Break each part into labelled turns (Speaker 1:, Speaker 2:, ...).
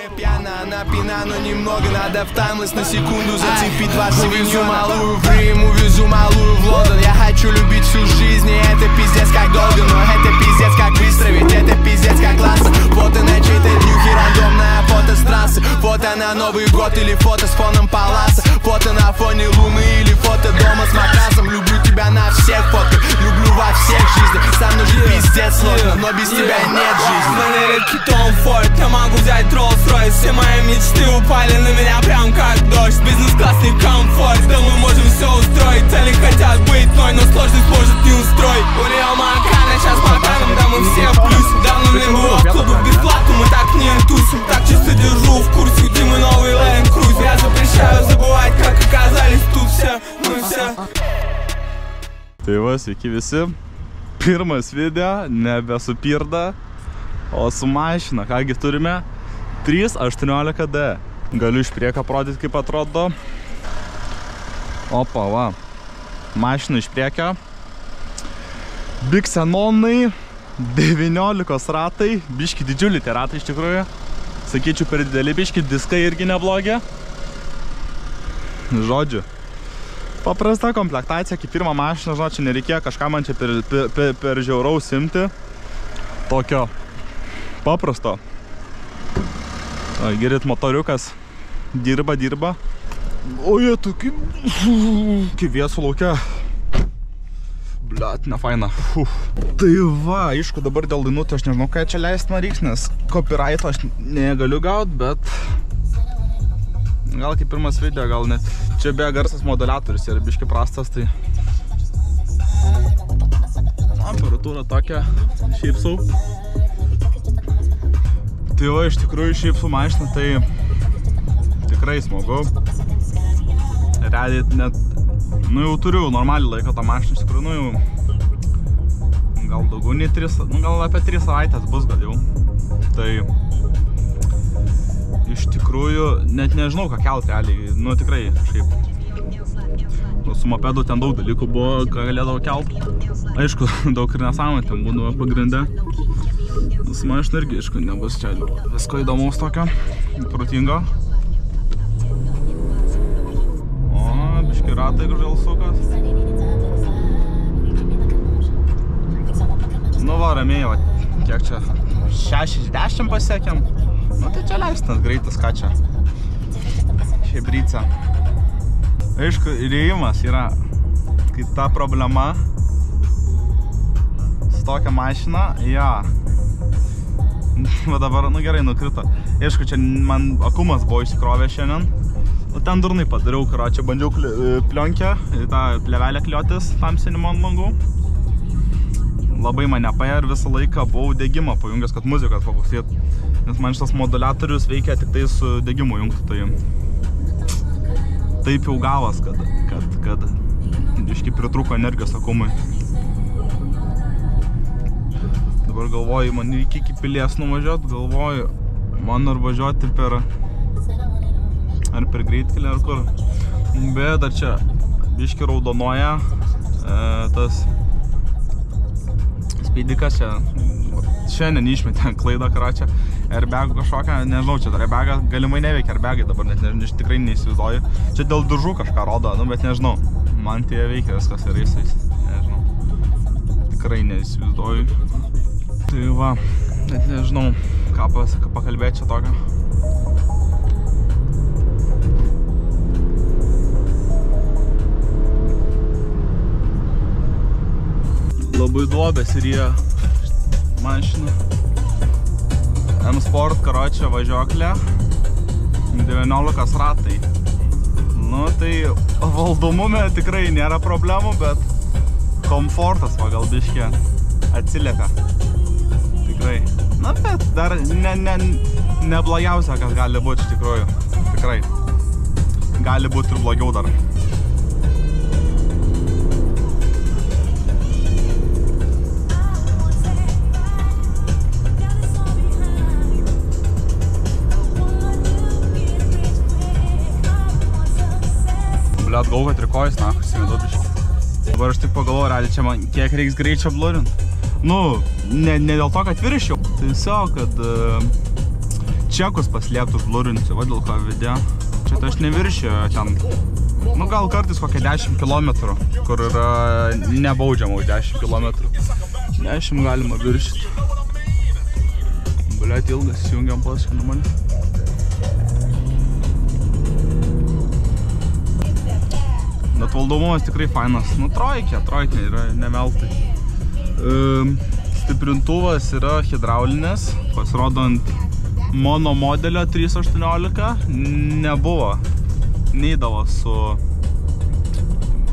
Speaker 1: море пьяна, она пьяна, но немного. Надо в таймлесс на секунду зацепить 20 миллионов. Увезу малую в Рим, увезу малую в Лондон. Я хочу любить всю жизнь, и это пиздец как долго. Но это пиздец как быстро, ведь это пиздец как классно. Фото на чьей-то днюхе, рандомное фото с трассы. Фото на Новый год или фото с фоном паласа. Фото на фоне луны или фото дома с матрасом. Люблю тебя на всех фотках, люблю во всех жизнях. Со мной же пиздец сложно, но без тебя нет жизни.
Speaker 2: Редкий Том Форд, я могу взять Rolls-Royce. Все мои мечты упали на меня прям как дождь. Бизнес-классный комфорт, да мы можем все устроить. Цели хотят быть мной, но сложность может не устроить. Урео Макана, сейчас покажем, да мы все в плюсе. Давно не было в клубах бесплатно, мы так не тусим. Так чисто держу в курсе, где мы новый Land Cruiser. Я запрещаю забывать, как оказались тут все, мы все.
Speaker 3: Tai va, sveiki visi. Pirmas video, nebe su pirda, o su mašina. Kągi turime 318D. Galiu iš priekio parodyti, kaip atrodo. Opa, va. Mašina iš priekio. Big Xenonai, 19 ratai. Biški didžiulį tie ratai iš tikrųjų. Sakyčiau, per didelį biški, diskai irgi neblogi. Žodžiu. Paprasta komplektacija, kaip pirmą mašiną, žinot, čia nereikėjo kažką man čia per žiauraus imti. Tokio paprasto. Girdit, motoriukas dirba. O jie tokie, kaip vėsų laukia. Bliat, nefaina. Tai va, aišku, dabar dėl dainų, tai aš nežinau, ką čia leist man reiks, nes copyright aš negaliu gaut, bet gal kaip pirmas video, gal net. Čia be garsas modulatorius yra biški prastas, tai aparatūra tokia, šiaip sau. Tai va, iš tikrųjų šiaip su mašina, tai tikrai smagu. Realiai net, nu jau turiu normaliai laiko tą mašiną, iš tikrųjų, nu jau gal daugiau nei 3, nu gal apie 3 savaitės bus gal jau. Tai iš tikrųjų, net nežinau, ką kelt realiai, nu tikrai, šiaip. Nu, su mopedu ten daug dalykų buvo, ką galėdavo kelt. Aišku, daug ir nesąmonė ten būdavo pagrinde. Nu, su mašina irgi, aišku, nebus čia visko įdomaus tokio, protingo. O, biški ratai gražėl sukas. Nu va, ramiai, va, kiek čia, 60 pasiekėm. Nu tai čia leistas greitas, ką čia. Šiaip ryca. Aišku, įrėjimas yra kai ta problema su tokia mašina. Ja. Va dabar, nu gerai, nukrito. Aišku, čia man akumas buvo išsikrovę šiandien. Nu ten durnai padariau, čia bandžiau plionkę, tą plevelę kliotis tamsinimo ant langų. Labai mane paėjo ir visą laiką buvau degimą pajungęs, kad muzikas paklausyt. Nes man šitas modulatorius veikia tik tai su degimu jungti, tai taip jau gavas, kad biški pritrūko energijos akumui. Dabar galvoju, man reikia iki pilies nuvažiuoti, galvoju, man ar važiuoti per greitkelį ar kur. Bet dar čia biški raudonuoja tas speidikas čia. Šiandien išmetė klaidą karočią airbagų kažkokią, nežinau, čia airbagas galimai neveikia airbagai dabar, net tikrai neįsivaizduoju. Čia dėl dužų kažką rodo, nu bet nežinau, man tie veikia viskas ir jisais, nežinau, tikrai neįsivaizduoju. Tai va, net nežinau, ką pakalbėti čia tokio. Labai duobės ir jie mašina. M-Sport, karočią, važiuoklė, 19 ratai. Nu, tai valdomume tikrai nėra problemų, bet komfortas va gal biškė atsiliepia. Tikrai. Na, bet dar neblogiausia, kas gali būti iš tikrųjų. Tikrai. Gali būti ir blogiau dar. Bliat, galvo, kad rikojus, na, įsivaizduoju biškį. Dabar aš tik pagalvoju, realiai čia man kiek reiks greičio blurint. Nu, ne dėl to, kad viršiau. Tai tiesiog, kad čekus paslėptus blurinsiu, va dėl ko video. Čia tai aš neviršiu ten, nu gal kartais kokie 10 km, kur yra nebaudžiama už 10 km. 10 galima viršyti. Bliat ilgas, įsijungiam paskui mane. Bet valdomumas tikrai fainas. Nu, trojkė yra neveltai. Stiprintuvas yra hidraulinis, pasirodo ant mono modelio 318 nebuvo, neįdavo su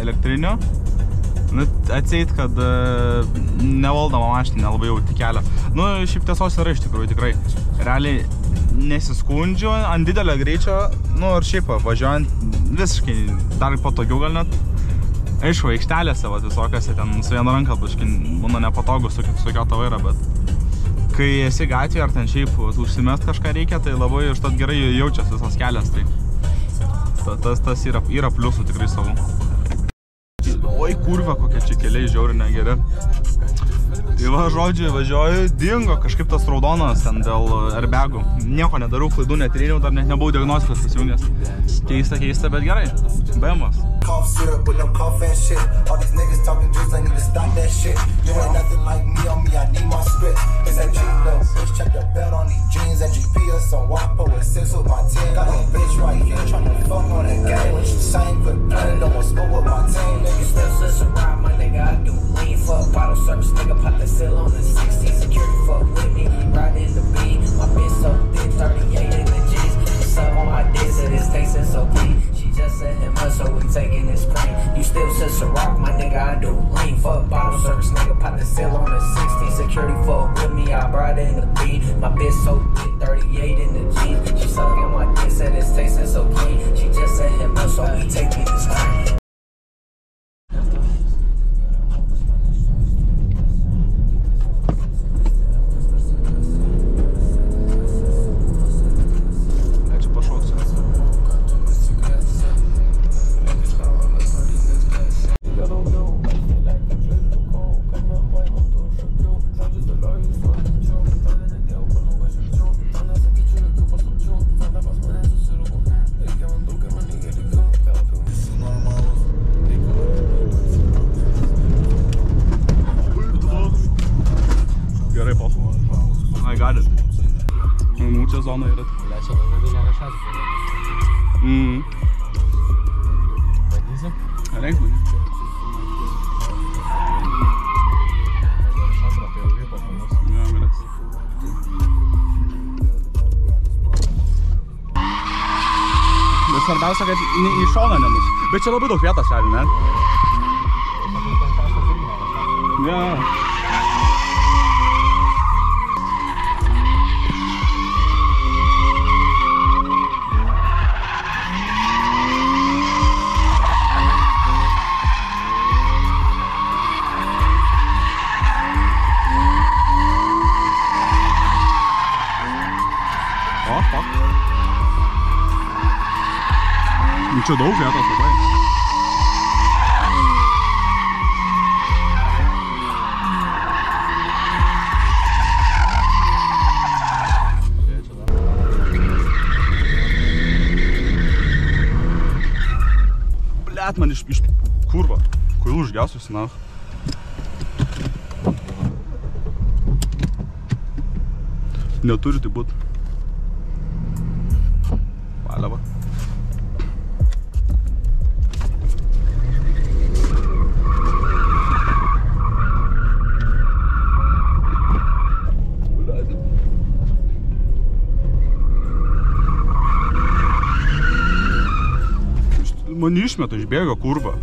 Speaker 3: elektriniu. Nu, atseit, kad nevaldoma mašinė, nelabai jau tik kelia. Nu, šiaip tiesos yra iš tikrųjų, tikrai. Realiai nesiskundžiu, ant didelio greičio, nu, ir šiaip važiuojant visiškai dar patogiau gal net. Aišku, aikštelėse, visokiose ten su viena ranka, būna nepatogu sukio to vairą, bet kai esi gatvėje ar ten šiaip užsimest kažką reikia, tai labai užtat gerai jaučiasi visas kelias, tai tas yra pliusų tikrai savų. Oi, kurva, kokie čia keliai žiauri negeri. Tai va, žodžiu, važiuoju, dingo kažkaip tas raudonas ten dėl airbagų. Nieko nedariau, klaidų netrėniau, dar net nebuvau diagnostikos pasijungęs. Keista, bet gerai. BMWs.
Speaker 4: Cough syrup with no cough and shit. All these niggas talking juice, I need to stop that shit. You ain't nothing like me on me, I need my spit. It's that cheap little bitch, check the belt on these jeans. That GPS on WAPO with 6 with my 10. Got a bitch right here tryna fuck on that game. What you saying? Quit playing, don't want smoke with my team. Niggas still subscribe, my nigga, I do lean. Fuck bottle service, nigga, pop the seal on the 60. Security fuck with me, riding the beat. My bitch so thick, 38 in the G's. Suck on my dick, said it's tasting so clean. Just said him so we taking this cream. You still says a rock, my nigga, I do lean. Fuck bottle service, nigga, pop the seal on the 60. Security fuck with me, I brought in the beat. My bitch so thick, 38 in the G. She sucking my dick, said it's tasting so clean. She just said him so we taking this cream.
Speaker 3: Zona yra.
Speaker 5: Lečia labai nerašas. Bandysi?
Speaker 3: Renk mane. Ja, mirės. Bet svarbiausia, kad į šoną nemus. Bet čia labai daug vietos šalį, ne? Ja. Čia daug vietos labai. Blet, man iš kurva. Kvailų užgesus, na. Neturi tai būt. Valiava. Man išmeta iš bėgo kurva.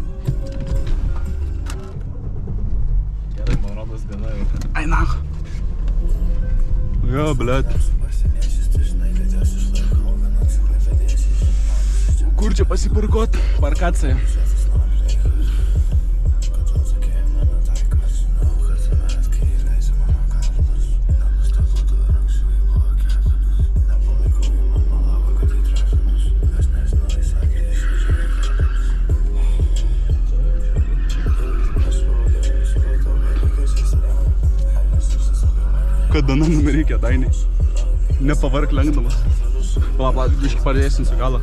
Speaker 5: Gerai, man rodos gana jau.
Speaker 3: Ai, nach. Ja, blėt. Kur čia pasiparkuot? Parkacija. Kada namų reikia, Dainiai. nepavark lenkdamas. Pala, biškai padėsinsiu galą.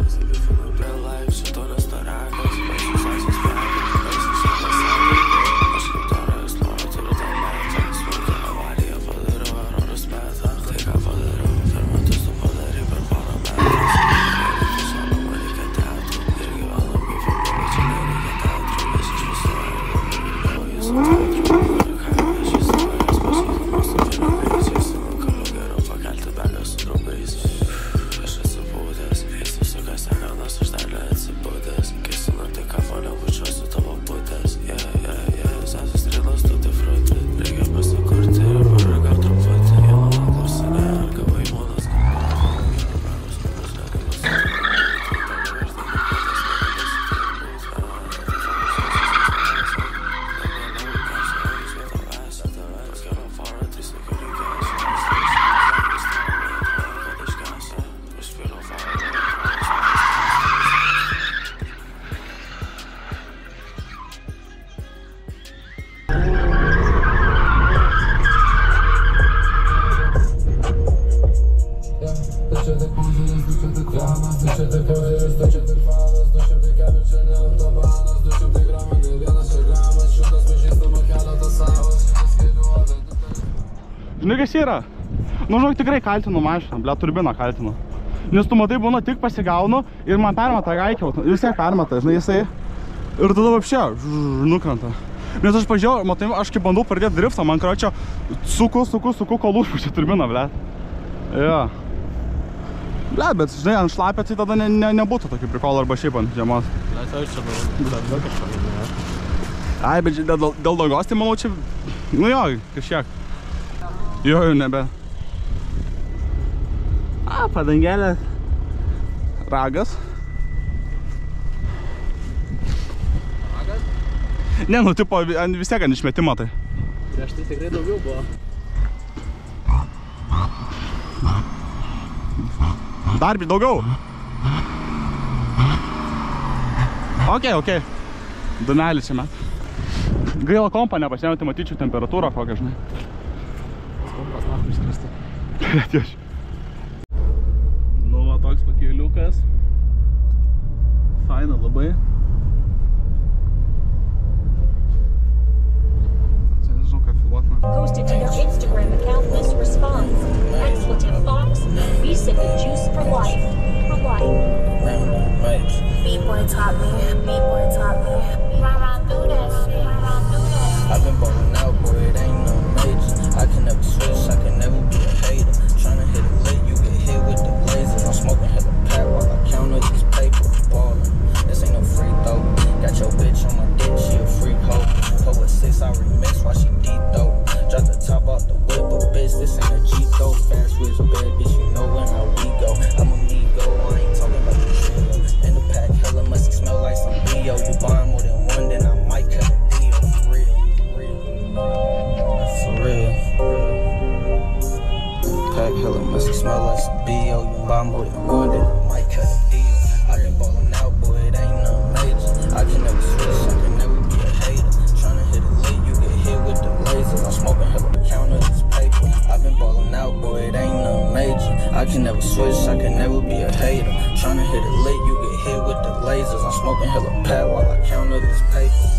Speaker 3: Žinai, kas yra? Nu, žinok, tikrai kaltinu mašiną, ble, turbiną kaltinu. Nes tu matai, būna tik pasigaunu ir man permeta gaikiau. Vis tiek permeta, žinai, jisai. Ir tada vapšė, nukrenta. Nes aš pažiūrėjau, matai, aš kaip bandau pradėti driftą, man karočio suku, kol užpučia turbiną, ble. Jo. Ble, bet, žinai, ant šlapio tai tada nebūtų tokį prikolą arba šiaip ant žiemos.
Speaker 5: Na, tai čia dar kažką, ne?
Speaker 3: Ai, bet dėl dangos, tai manau čia, nu jo, kažkiek. Jo, nebe. Padangelė. Ragas.
Speaker 5: Ragas?
Speaker 3: Ne, nu, tipo, vis tiek ant išmetimo tai.
Speaker 5: Prieš tai tikrai daugiau buvo.
Speaker 3: Dar daugiau? Ok. Dunelį čia met. Gaila kompą nepasiėmė, tai matyčiau temperatūrą kokią, žinai.
Speaker 5: Kompas nahui išskristi.
Speaker 3: Tieš. Nu, va, toks pakeliukas. Faina labai. Čia nežinau, ką filmuot.
Speaker 6: Posted to their Instagram account, this response. Expletive Fox, we sipping juice for life. For life.
Speaker 7: B-boy taught me. Run through that shit.
Speaker 8: I've been ballin' out, boy, it ain't no major. I can never switch, I can never be a hater. Tryna hit it lit, you get hit with the blazers. I'm smoking hella pack while I count up this paper. Ballin', this ain't no free throw. Got your bitch on my dick, she a freak hoe. Pull a 6, I remix while she deep though. Drop the top off the whip, but bitch, this ain't a Jeep though. Fast whiz bad, bitch, you know when how we go. I'm amigo, I ain't talking about the trio. In the pack, hella must smell like some Leo. You buying more than one, then I might cut a deal. For real. Pack hella must smell like some B.O. You buy more than one, then I might cut a deal. I been ballin' out, boy, it ain't nothing major. I can never switch, I can never be a hater. Tryna hit it lit, you get hit with the lasers. I'm smoking hella count of this paper. I been ballin' out, boy, it ain't nothing major. I can never switch, I can never be a hater. Tryna hit it lit, you get hit with the lasers. I'm smoking hella pad while I count of this paper.